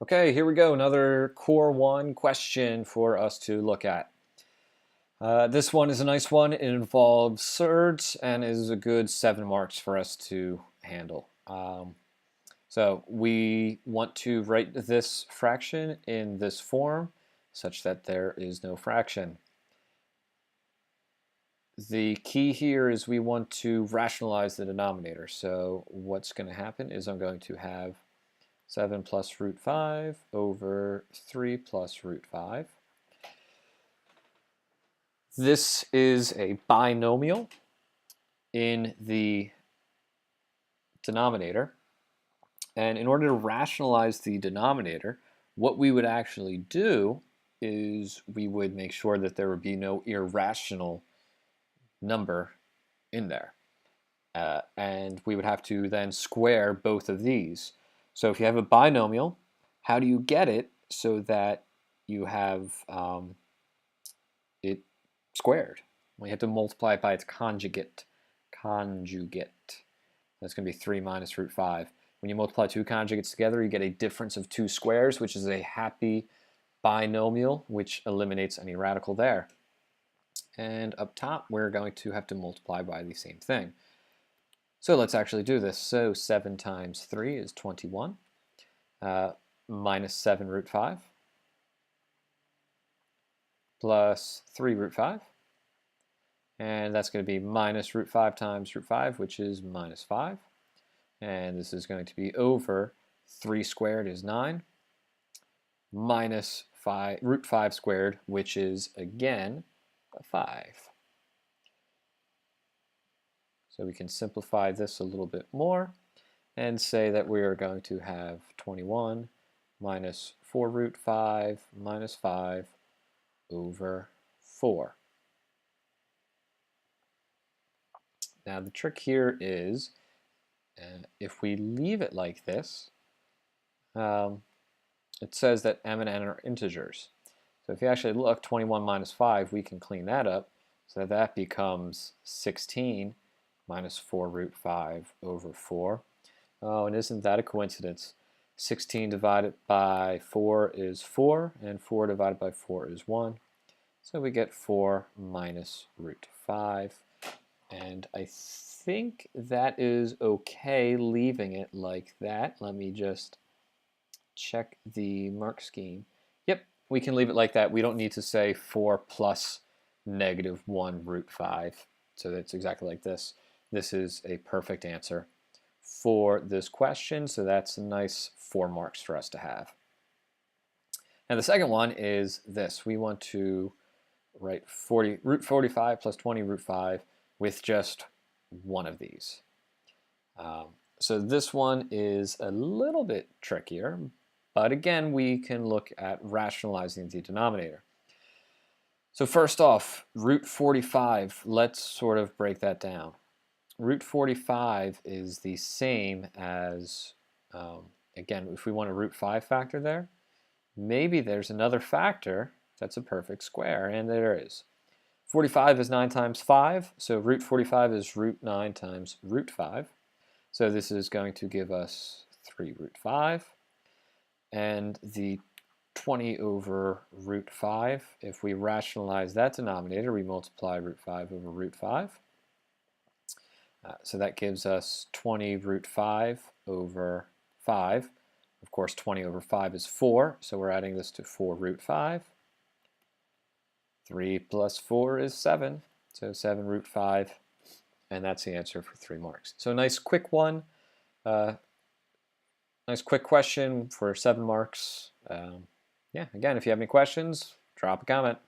Okay, here we go. Another Core 1 question for us to look at. This one is a nice one. It involves surds and is a good 7 marks for us to handle. So we want to write this fraction in this form such that there is no fraction. The key here is we want to rationalize the denominator. So what's going to happen is I'm going to have 7 plus root 5 over 3 plus root 5. This is a binomial in the denominator. And in order to rationalize the denominator, what we would actually do is we would make sure that there would be no irrational number in there. And we would have to then square both of these. So if you have a binomial, how do you get it so that you have it squared? Well, you have to multiply it by its conjugate. That's going to be 3 minus root 5. When you multiply two conjugates together, you get a difference of 2 squares, which is a happy binomial, which eliminates any radical there. And up top, we're going to have to multiply by the same thing. So let's actually do this. So 7 times 3 is 21, minus 7 root 5, plus 3 root 5. And that's going to be minus root 5 times root 5, which is minus 5. And this is going to be over 3 squared is 9, minus root 5 squared, which is, again, 5. So we can simplify this a little bit more and say that we are going to have 21 minus 4 root 5 minus 5 over 4. Now the trick here is if we leave it like this, it says that m and n are integers. So if you actually look, 21 minus 5, we can clean that up so that becomes 16 minus 4 root 5 over 4. Oh, and isn't that a coincidence? 16 divided by 4 is 4, and 4 divided by 4 is 1. So we get 4 minus root 5. And I think that is okay leaving it like that. Let me just check the mark scheme. Yep, we can leave it like that. We don't need to say 4 plus negative 1 root 5. So that's exactly like this. This is a perfect answer for this question, so that's a nice 4 marks for us to have. Now the second one is this. We want to write root 45 plus 20 root 5 with just one of these. So this one is a little bit trickier, but again, we can look at rationalizing the denominator. So first off, root 45, let's sort of break that down. Root 45 is the same as, again, if we want a root 5 factor there, maybe there's another factor that's a perfect square, and there is. 45 is 9 times 5, so root 45 is root 9 times root 5. So this is going to give us 3 root 5. And the 20 over root 5, if we rationalize that denominator, we multiply root 5 over root 5. So that gives us 20 root 5 over 5. Of course, 20 over 5 is 4, so we're adding this to 4 root 5. 3 plus 4 is 7, so 7 root 5, and that's the answer for 3 marks. So nice quick one, nice quick question for 7 marks. Yeah, again, if you have any questions, drop a comment.